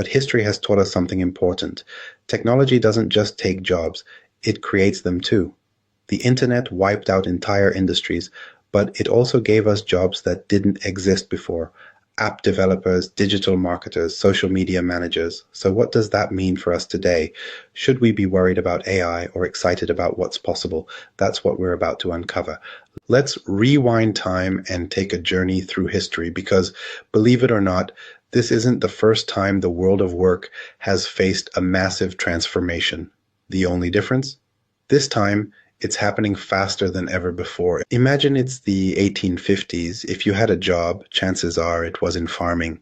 But history has taught us something important. Technology doesn't just take jobs, it creates them too. The internet wiped out entire industries, but it also gave us jobs that didn't exist before. App developers, digital marketers, social media managers. So what does that mean for us today? Should we be worried about AI or excited about what's possible? That's what we're about to uncover. Let's rewind time and take a journey through history because, believe it or not, this isn't the first time the world of work has faced a massive transformation. The only difference? This time, it's happening faster than ever before. Imagine it's the 1850s. If you had a job, chances are it was in farming.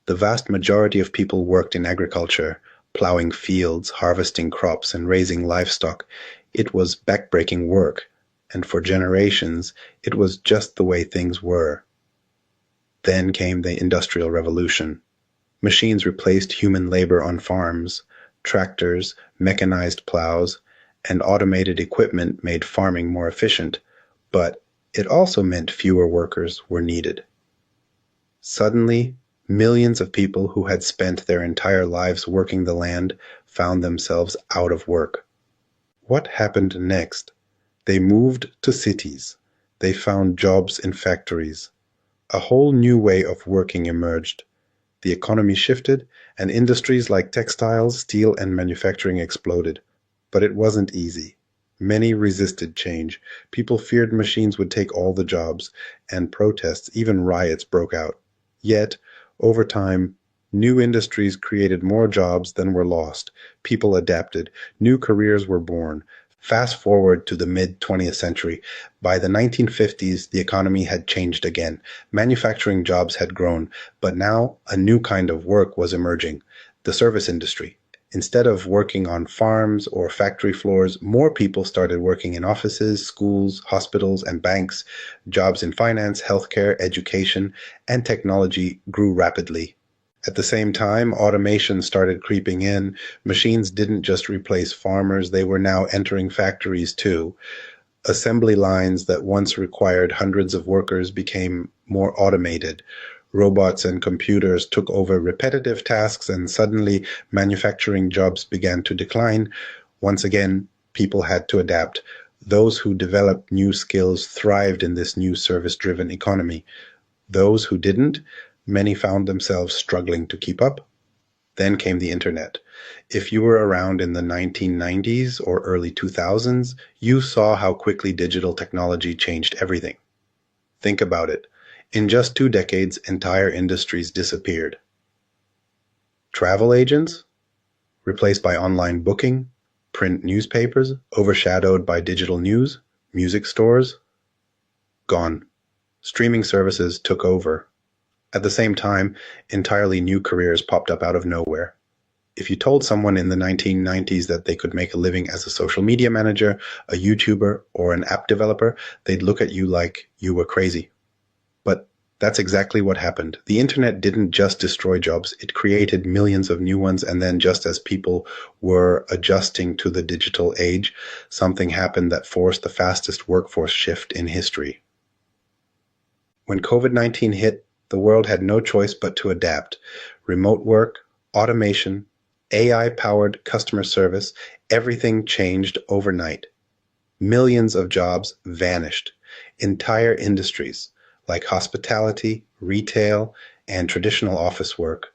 The vast majority of people worked in agriculture, plowing fields, harvesting crops, and raising livestock. It was backbreaking work, and for generations, it was just the way things were. Then came the Industrial Revolution. Machines replaced human labor on farms. Tractors, mechanized plows, and automated equipment made farming more efficient, but it also meant fewer workers were needed. Suddenly, millions of people who had spent their entire lives working the land found themselves out of work. What happened next? They moved to cities. They found jobs in factories. A whole new way of working emerged. The economy shifted, and industries like textiles, steel, and manufacturing exploded. But it wasn't easy. Many resisted change. People feared machines would take all the jobs, and protests, even riots, broke out. Yet, over time, new industries created more jobs than were lost. People adapted. New careers were born. Fast forward to the mid-20th century. By the 1950s, the economy had changed again. Manufacturing jobs had grown, but now a new kind of work was emerging, the service industry. Instead of working on farms or factory floors, more people started working in offices, schools, hospitals, and banks. Jobs in finance, healthcare, education, and technology grew rapidly. At the same time, automation started creeping in. Machines didn't just replace farmers, they were now entering factories too. Assembly lines that once required hundreds of workers became more automated. Robots and computers took over repetitive tasks, and suddenly manufacturing jobs began to decline. Once again, people had to adapt. Those who developed new skills thrived in this new service-driven economy. Those who didn't, many found themselves struggling to keep up. Then came the internet. If you were around in the 1990s or early 2000s, you saw how quickly digital technology changed everything. Think about it. In just 2 decades, entire industries disappeared. Travel agents, replaced by online booking, print newspapers, overshadowed by digital news, music stores, gone. Streaming services took over. At the same time, entirely new careers popped up out of nowhere. If you told someone in the 1990s that they could make a living as a social media manager, a YouTuber, or an app developer, they'd look at you like you were crazy. But that's exactly what happened. The internet didn't just destroy jobs, it created millions of new ones, and then just as people were adjusting to the digital age, something happened that forced the fastest workforce shift in history. When COVID-19 hit, the world had no choice but to adapt. Remote work, automation, AI-powered customer service, everything changed overnight. Millions of jobs vanished. Entire industries, like hospitality, retail, and traditional office work,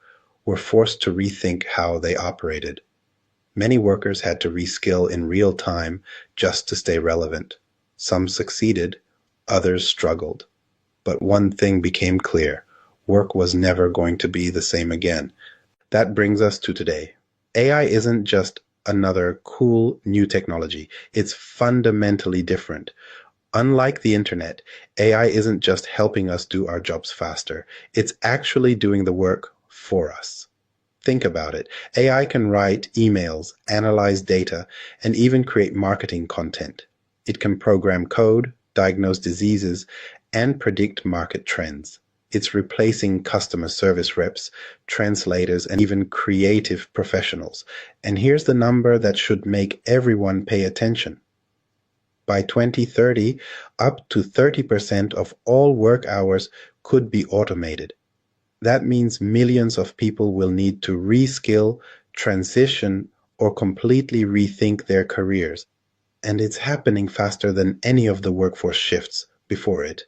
were forced to rethink how they operated. Many workers had to reskill in real time just to stay relevant. Some succeeded, others struggled. But one thing became clear: work was never going to be the same again. That brings us to today. AI isn't just another cool new technology. It's fundamentally different. Unlike the internet, AI isn't just helping us do our jobs faster. It's actually doing the work for us. Think about it. AI can write emails, analyze data, and even create marketing content. It can program code, diagnose diseases, and predict market trends. It's replacing customer service reps, translators, and even creative professionals. And here's the number that should make everyone pay attention. By 2030, up to 30% of all work hours could be automated. That means millions of people will need to reskill, transition, or completely rethink their careers. And it's happening faster than any of the workforce shifts before it.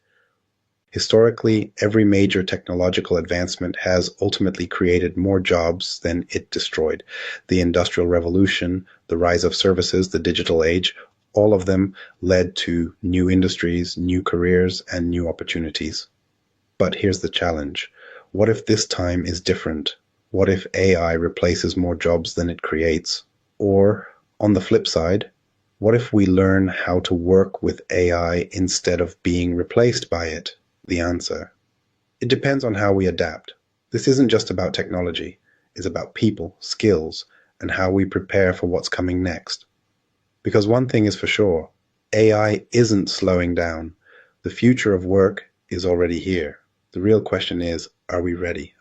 Historically, every major technological advancement has ultimately created more jobs than it destroyed. The Industrial Revolution, the rise of services, the digital age, all of them led to new industries, new careers, and new opportunities. But here's the challenge. What if this time is different? What if AI replaces more jobs than it creates? Or, on the flip side, what if we learn how to work with AI instead of being replaced by it? The answer. It depends on how we adapt. This isn't just about technology. It's about people, skills, and how we prepare for what's coming next. Because one thing is for sure, AI isn't slowing down. The future of work is already here. The real question is, are we ready?